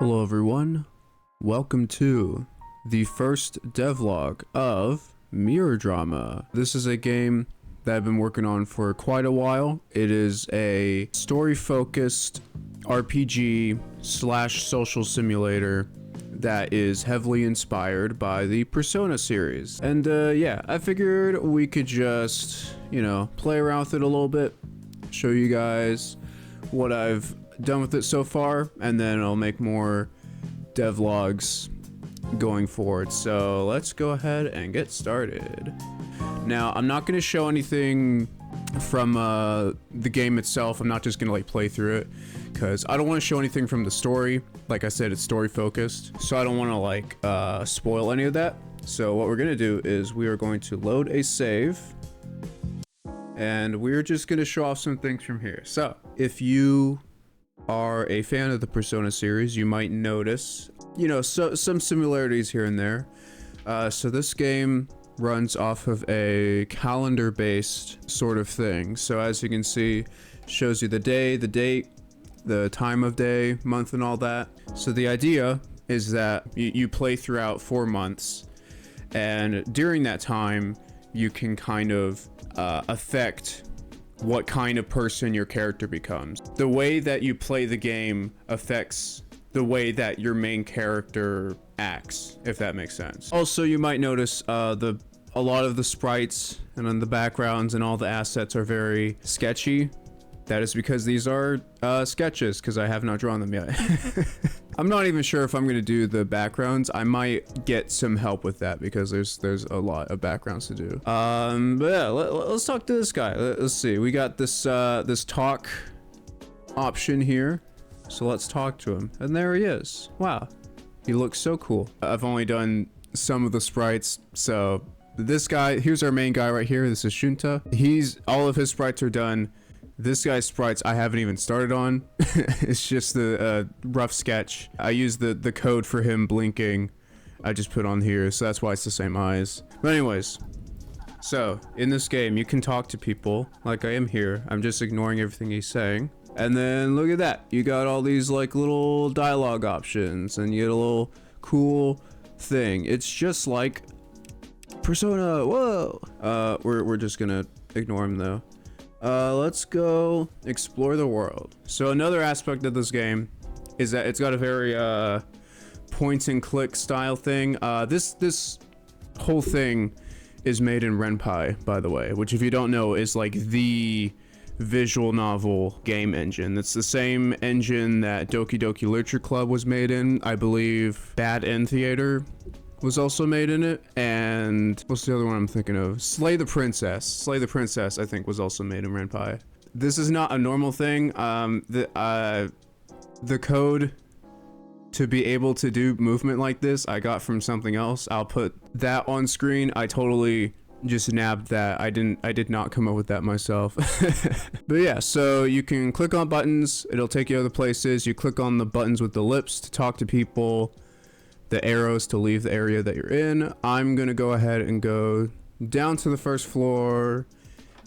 Hello everyone, welcome to the first devlog of Mirror Drama. This is a game that I've been working on for quite a while. It is a story-focused RPG slash social simulator that is heavily inspired by the Persona series. And yeah, I figured we could just, play around with it a little bit, show you guys what I've done with it so far, and then I'll make more devlogs going forward. So let's go ahead and get started. Now, I'm not going to show anything from the game itself. I'm not just going to play through it, because I don't want to show anything from the story. Like I said, it's story focused, so I don't want to spoil any of that. So what we're going to do is we are going to load a save, and we're just going to show off some things from here. So if you are a fan of the Persona series, you might notice, some similarities here and there. So this game runs off of a calendar-based sort of thing. So as you can see, shows you the day, the date, the time of day, month, and all that. So the idea is that you play throughout 4 months, and during that time, you can kind of affect what kind of person your character becomes. The way that you play the game affects the way that your main character acts, if that makes sense. Also, you might notice a lot of the sprites and then the backgrounds and all the assets are very sketchy. That is because these are sketches, because I have not drawn them yet. I'm not even sure if I'm going to do the backgrounds. I might get some help with that, because there's a lot of backgrounds to do. But yeah, let's talk to this guy. Let's see. We got this this talk option here. So let's talk to him. And there he is. Wow. He looks so cool. I've only done some of the sprites, so this guy, here's our main guy right here. This is Shunta. All of his sprites are done. This guy's sprites I haven't even started on. It's just the rough sketch. I used the code for him blinking. I just put on here, so that's why it's the same eyes. But anyways, so in this game you can talk to people like I am here. I'm just ignoring everything he's saying. And then look at that. You got all these little dialogue options, and you get a little cool thing. It's just like Persona. Whoa. We're just gonna ignore him though. Let's go explore the world. So another aspect of this game is that it's got a very point and click style thing. This whole thing is made in Ren'Py, by the way, which if you don't know is the visual novel game engine. It's the same engine that Doki Doki Literature Club was made in. I believe Bad End Theater was also made in it, and what's the other one I'm thinking of? Slay the Princess, I think, was also made in Ren'Py. This is not a normal thing. The code to be able to do movement like this I got from something else. I'll put that on screen. I totally just nabbed that. I did not come up with that myself. But yeah, so you can click on buttons, it'll take you other places. You click on the buttons with the lips to talk to people, the arrows to leave the area that you're in. I'm gonna go ahead and go down to the first floor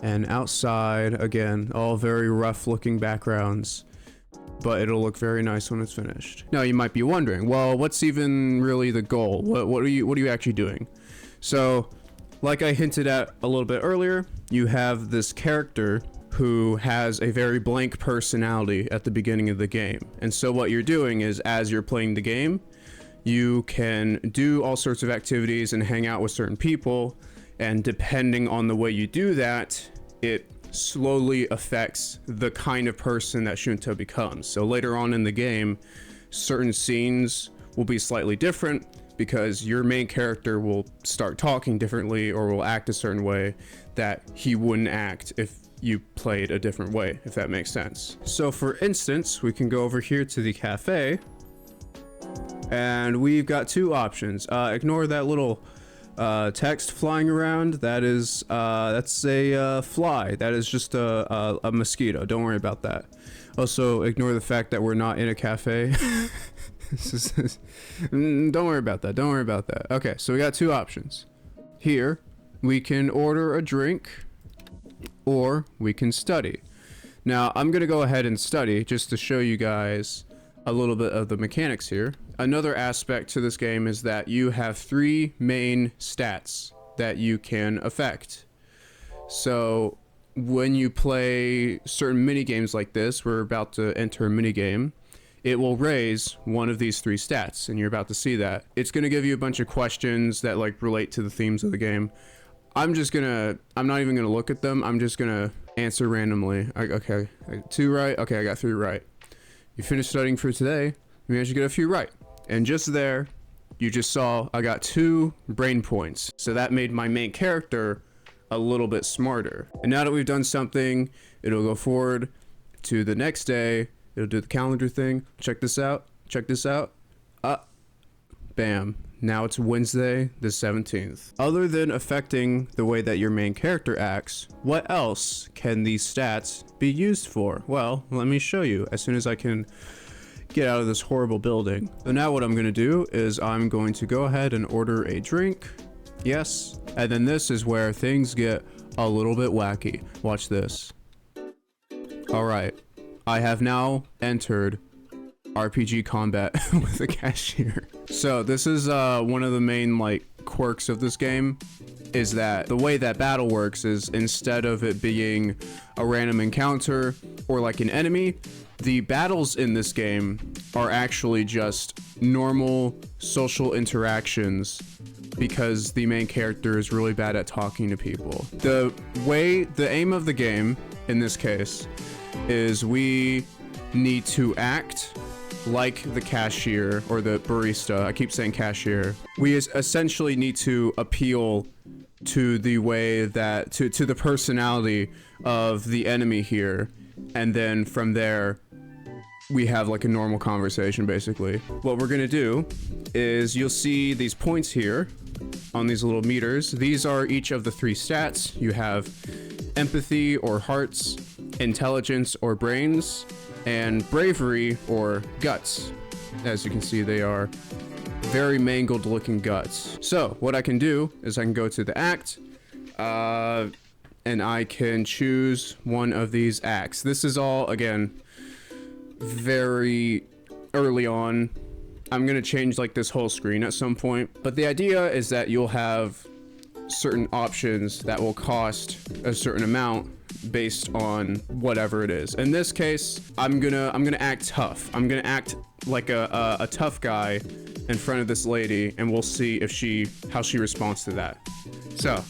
and outside. Again, all very rough looking backgrounds, but it'll look very nice when it's finished. Now you might be wondering, well, what's even really the goal? What are you actually doing? So like I hinted at a little bit earlier, you have this character who has a very blank personality at the beginning of the game. And so what you're doing is, as you're playing the game, you can do all sorts of activities and hang out with certain people, and depending on the way you do that, it slowly affects the kind of person that Shunta becomes. So later on in the game, certain scenes will be slightly different, because your main character will start talking differently or will act a certain way that he wouldn't act if you played a different way, if that makes sense. So for instance, we can go over here to the cafe, and we've got two options. Ignore that little text flying around. That's a fly. That is just a mosquito. Don't worry about that. Also, ignore the fact that we're not in a cafe. Don't worry about that. Okay, so we got two options. Here, we can order a drink, or we can study. Now, I'm gonna go ahead and study just to show you guys a little bit of the mechanics here. Another aspect to this game is that you have 3 main stats that you can affect. So when you play certain mini games like this, we're about to enter a mini game, it will raise one of these 3 stats, and you're about to see that. It's going to give you a bunch of questions that like relate to the themes of the game. I'm not even gonna look at them. I'm just gonna answer randomly. Okay, 2 right. Okay, I got 3 right. You finished studying for today. You managed to get a few right. And just there, you just saw I got 2 brain points. So that made my main character a little bit smarter. And now that we've done something, it'll go forward to the next day. It'll do the calendar thing. Check this out. Check this out. Bam. Now it's Wednesday the 17th. Other than affecting the way that your main character acts, what else can these stats be used for? Well, let me show you as soon as I can get out of this horrible building. So now what I'm gonna do is I'm going to go ahead and order a drink. Yes. And then this is where things get a little bit wacky. Watch this. All right. I have now entered RPG combat with a cashier. So this is one of the main like quirks of this game, is that the way that battle works is instead of it being a random encounter or like an enemy, the battles in this game are actually just normal social interactions because the main character is really bad at talking to people. The aim of the game in this case is we need to act like the cashier or the barista. I keep saying cashier. We essentially need to appeal to the way that to the personality of the enemy here, and then from there we have like a normal conversation. Basically what we're gonna do is you'll see these points here on these little meters. These are each of the 3 stats. You have empathy or hearts, intelligence or brains, and bravery or guts. As you can see, they are very mangled looking guts. So what I can do is I can go to the act and I can choose one of these acts. This is all, again, very early on. I'm gonna change like this whole screen at some point, but the idea is that you'll have certain options that will cost a certain amount based on whatever it is. In this case, I'm gonna act tough. I'm gonna act like a tough guy in front of this lady, and we'll see if how she responds to that. So,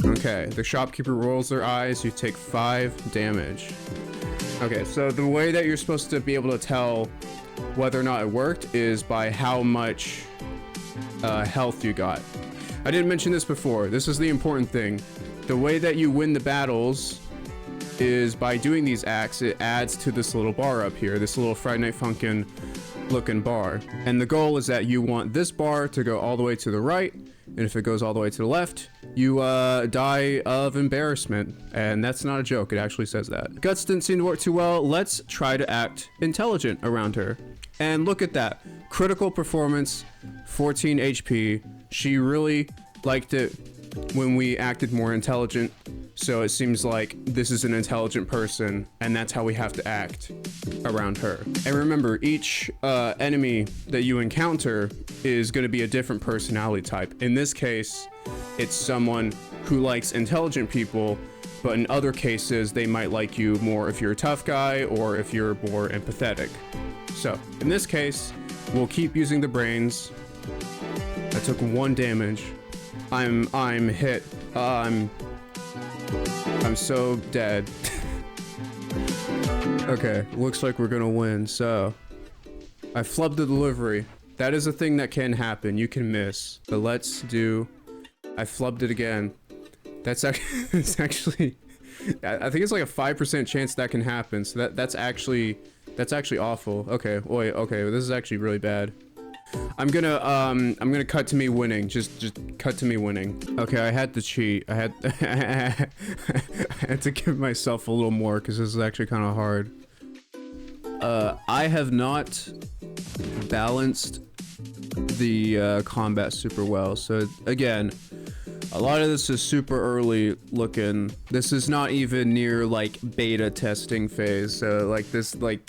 okay, the shopkeeper rolls their eyes. You take 5 damage. Okay, so the way that you're supposed to be able to tell whether or not it worked is by how much health you got. I didn't mention this before. This is the important thing. The way that you win the battles is by doing these acts. It adds to this little bar up here, this little Friday Night Funkin' looking bar. And the goal is that you want this bar to go all the way to the right, and if it goes all the way to the left, you die of embarrassment. And that's not a joke, it actually says that. Guts didn't seem to work too well. Let's try to act intelligent around her. And look at that. Critical performance, 14 HP. She really liked it when we acted more intelligent, so it seems like this is an intelligent person, and that's how we have to act around her. And remember, each enemy that you encounter is going to be a different personality type. In this case, it's someone who likes intelligent people, but in other cases they might like you more if you're a tough guy or if you're more empathetic. So in this case, we'll keep using the brains. I took 1 damage. I'm hit. I'm so dead. Okay, looks like we're gonna win. So I flubbed the delivery. That is a thing that can happen. You can miss. But let's do. I flubbed it again. That's actually. It's actually. I think it's like a 5% chance that can happen. So that's actually awful. Okay, wait. Okay, this is actually really bad. I'm gonna cut to me winning. Just cut to me winning. Okay, I had to cheat. I had to give myself a little more because this is actually kind of hard. I have not balanced the combat super well. So again, A lot of this is super early looking. This is not even near like beta testing phase. So like this, like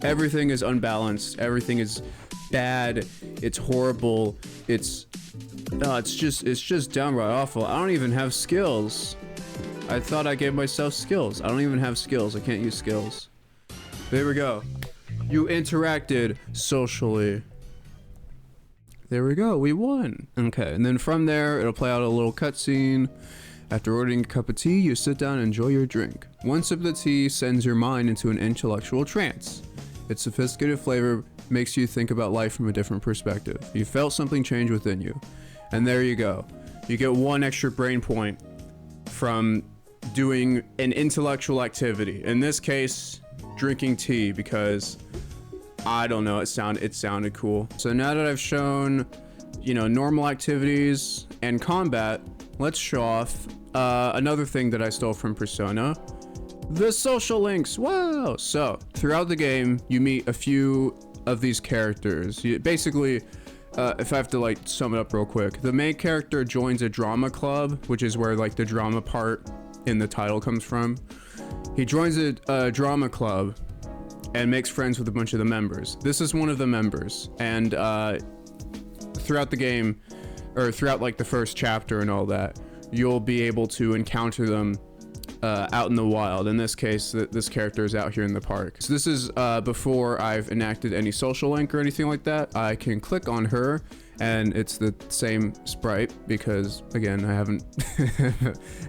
everything is unbalanced. Everything is bad. It's horrible. It's just downright awful. I don't even have skills. I thought I gave myself skills. I don't even have skills. I can't use skills. There we go. You interacted socially. There we go, we won. Okay, and then from there, it'll play out a little cutscene. After ordering a cup of tea, you sit down and enjoy your drink. One sip of the tea sends your mind into an intellectual trance. Its sophisticated flavor makes you think about life from a different perspective. You felt something change within you. And there you go. You get 1 extra brain point from doing an intellectual activity. In this case, drinking tea, because I don't know, it sounded cool. So now that I've shown, you know, normal activities and combat, let's show off another thing that I stole from Persona, the social links. Wow! So throughout the game, you meet a few of these characters. Basically, if I have to like sum it up real quick, the main character joins a drama club, which is where like the drama part in the title comes from. He joins a drama club and makes friends with a bunch of the members. This is one of the members, and throughout the game, or throughout like the first chapter and all that, you'll be able to encounter them out in the wild. In this case, this character is out here in the park. So this is before I've enacted any social link or anything like that. I can click on her, and it's the same sprite because, again, I haven't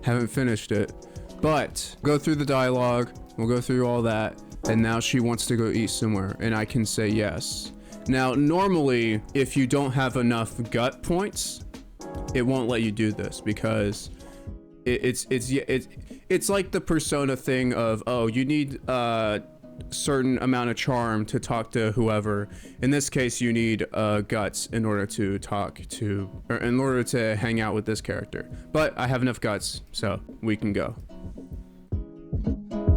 haven't finished it. But go through the dialogue. We'll go through all that. And now she wants to go eat somewhere, and I can say yes. Now, normally, if you don't have enough gut points, it won't let you do this because it's like the Persona thing of, oh, you need a certain amount of charm to talk to whoever. In this case, you need guts in order to talk to, or in order to hang out with this character. But I have enough guts, so we can go.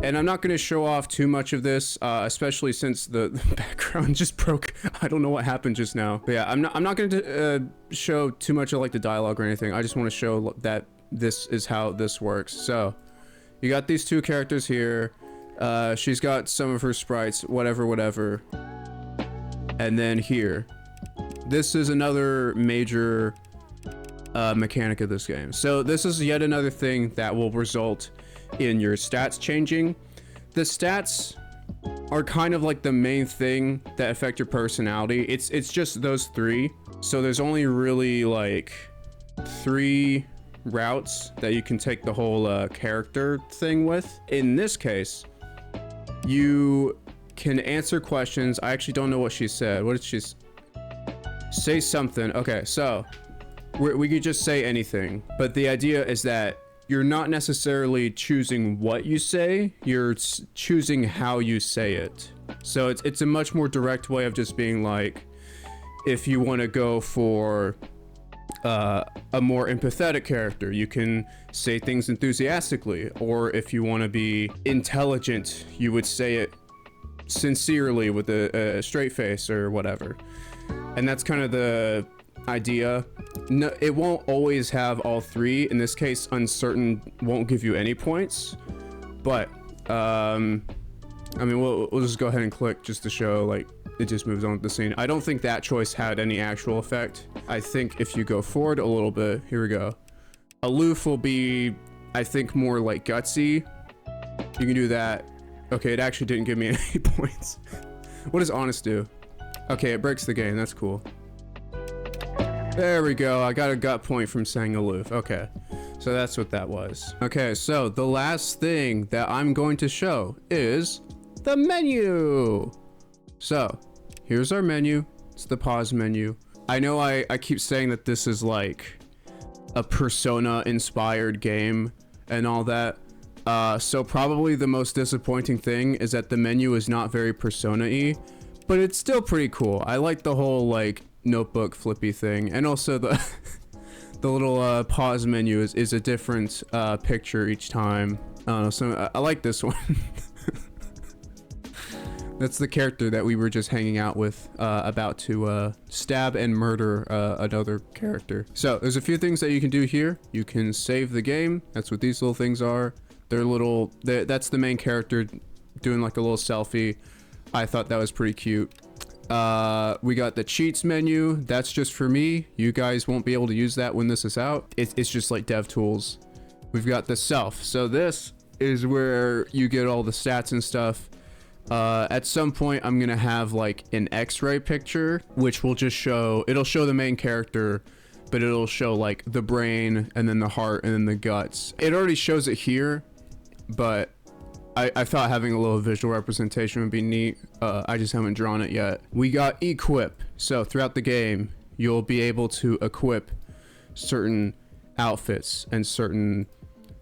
And I'm not going to show off too much of this, especially since the background just broke. I don't know what happened just now. But yeah, I'm not going to show too much of like the dialogue or anything. I just want to show that this is how this works. So you got these two characters here. She's got some of her sprites, whatever. And then here, this is another major mechanic of this game. So this is yet another thing that will result in your stats changing. The stats are kind of like the main thing that affect your personality. It's just those 3. So there's only really like 3 routes that you can take the whole character thing with. In this case, you can answer questions. I actually don't know what she said. What did she say? Something. Okay, so we could just say anything, but the idea is that you're not necessarily choosing what you say, you're choosing how you say it. So it's a much more direct way of just being like, if you want to go for a more empathetic character, you can say things enthusiastically, or if you want to be intelligent, you would say it sincerely with a straight face or whatever. And that's kind of the idea. No, it won't always have all 3. In this case, uncertain won't give you any points, but I mean, we'll just go ahead and click just to show like it just moves on with the scene. I don't think that choice had any actual effect. I think if you go forward a little bit, here we go. Aloof will be, I think, more like gutsy. You can do that. Okay, it actually didn't give me any points. What does honest do? Okay, it breaks the game. That's cool. There we go. I got a gut point from saying aloof. Okay, so that's what that was. Okay, so the last thing that I'm going to show is the menu. So here's our menu. It's the pause menu. I know I keep saying that this is like a Persona inspired game and all that. So probably the most disappointing thing is that the menu is not very Persona-y, but it's still pretty cool. I like the whole like notebook flippy thing, and also the the little pause menu is a different picture each time. I don't know, so I like this one. That's the character that we were just hanging out with, about to stab and murder another character. So there's a few things that you can do here. You can save the game. That's what these little things are. That's the main character doing like a little selfie. I thought that was pretty cute. We got the cheats menu. That's just for me. You guys won't be able to use that when this is out. It's just like dev tools. We've got the self. So this is where you get all the stats and stuff. At some point I'm gonna have like an x-ray picture, which will just it'll show the main character, but it'll show like the brain and then the heart and then the guts. It already shows it here, but I thought having a little visual representation would be neat. I just haven't drawn it yet. We got equip. So throughout the game, you'll be able to equip certain outfits and certain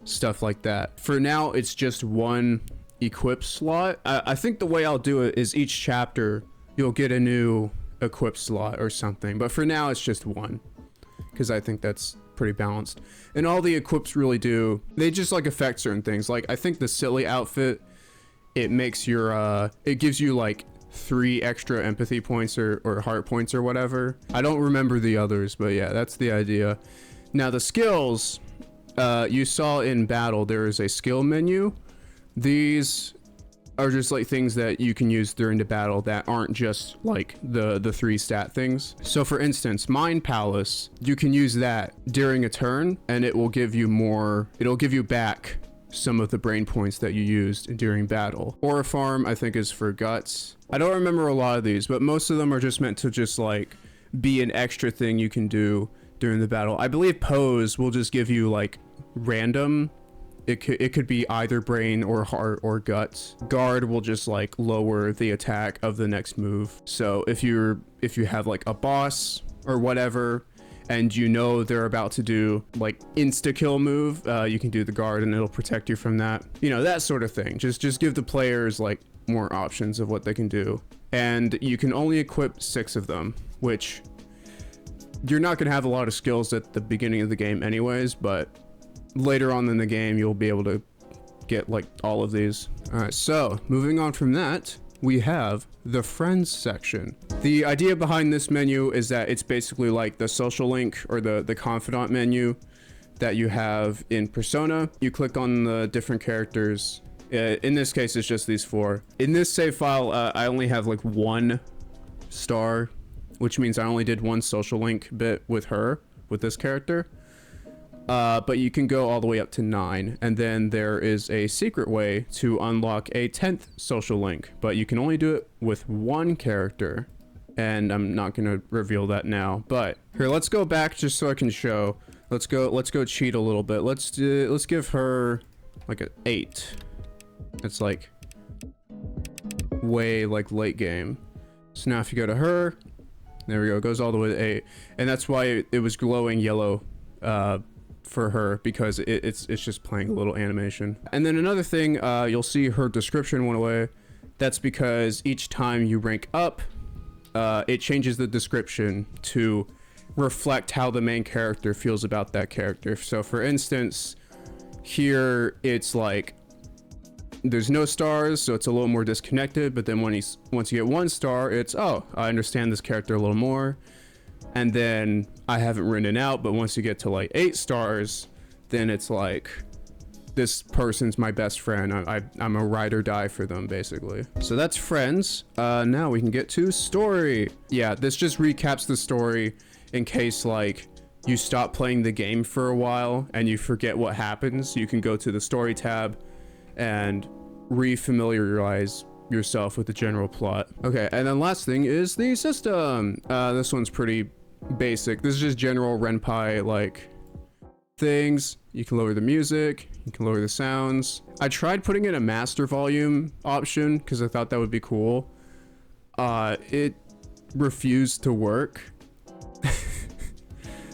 stuff like that. For now, it's just one equip slot. I think the way I'll do it is each chapter, you'll get a new equip slot or something. But for now, it's just one, because I think that's pretty balanced. And all the equips really do, they just like affect certain things. Like I think the silly outfit, it makes your it gives you like 3 extra empathy points or heart points or whatever. I don't remember the others, but yeah, that's the idea. Now the skills, you saw in battle there is a skill menu. These are just like things that you can use during the battle that aren't just like the 3 stat things. So for instance, Mind Palace, you can use that during a turn and it will give you more, it'll give you back some of the brain points that you used during battle. Aura Farm, I think, is for guts. I don't remember a lot of these, but most of them are just meant to just like be an extra thing you can do during the battle. I believe Pose will just give you like random. It could be either brain or heart or guts. Guard will just like lower the attack of the next move. So if you have like a boss or whatever, and you know they're about to do like insta kill move, you can do the guard and it'll protect you from that. You know, that sort of thing. Just give the players like more options of what they can do. And you can only equip 6 of them, which you're not gonna have a lot of skills at the beginning of the game anyways, but later on in the game you'll be able to get like all of these. All right, so moving on from that, we have the friends section. The idea behind this menu is that it's basically like the social link or the confidant menu that you have in Persona. You click on the different characters. In this case, it's just these 4. In this save file, I only have like 1 star, which means I only did 1 social link bit with this character. But you can go all the way up to 9, and then there is a secret way to unlock a 10th social link, but you can only do it with 1 character, and I'm not gonna reveal that now. But here, let's go back just so I can show. Let's go cheat a little bit. Let's give her like an 8. It's like way like late game. So now if you go to her, there we go, it goes all the way to 8, and that's why it was glowing yellow for her, because it's just playing a little animation. And then another thing, you'll see her description went away. That's because each time you rank up, it changes the description to reflect how the main character feels about that character. So for instance, here it's like there's no stars, so it's a little more disconnected, but then once you get 1 star, it's, oh, I understand this character a little more. And then I haven't written it out, but once you get to like 8 stars, then it's like, this person's my best friend. I'm a ride or die for them, basically. So that's friends. Now we can get to story. Yeah, this just recaps the story in case like you stop playing the game for a while and you forget what happens. You can go to the story tab and refamiliarize yourself with the general plot. Okay, and then last thing is the system. This one's pretty basic. This is just general Renpai like things. You can lower the music, you can lower the sounds. I tried putting in a master volume option because I thought that would be cool. It refused to work.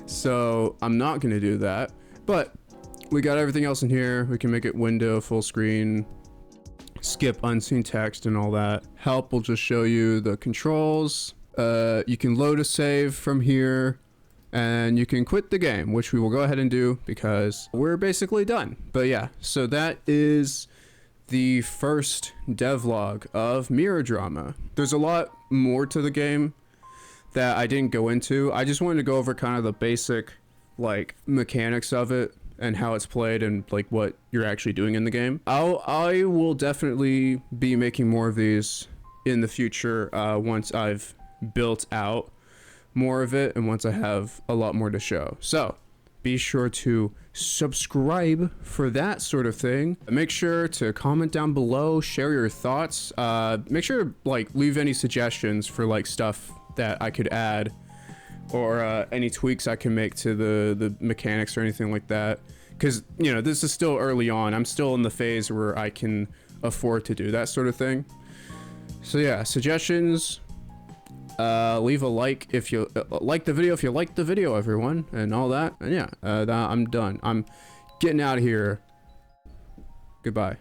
So I'm not gonna do that, but we got everything else in here. We can make it window, full screen, skip unseen text and all that. Help will just show you the controls. You can load a save from here, and you can quit the game, which we will go ahead and do because we're basically done. But yeah, so that is the first devlog of Mirror Drama. There's a lot more to the game that I didn't go into. I just wanted to go over kind of the basic like mechanics of it and how it's played and like what you're actually doing in the game. I will definitely be making more of these in the future once I've built out more of it and once I have a lot more to show. So be sure to subscribe for that sort of thing. Make sure to comment down below, share your thoughts. Make sure to like leave any suggestions for like stuff that I could add or any tweaks I can make to the mechanics or anything like that. Because, you know, this is still early on. I'm still in the phase where I can afford to do that sort of thing. So yeah, suggestions. Leave a like if you like the video, if you like the video, everyone, and all that. And yeah, I'm done. I'm getting out of here. Goodbye.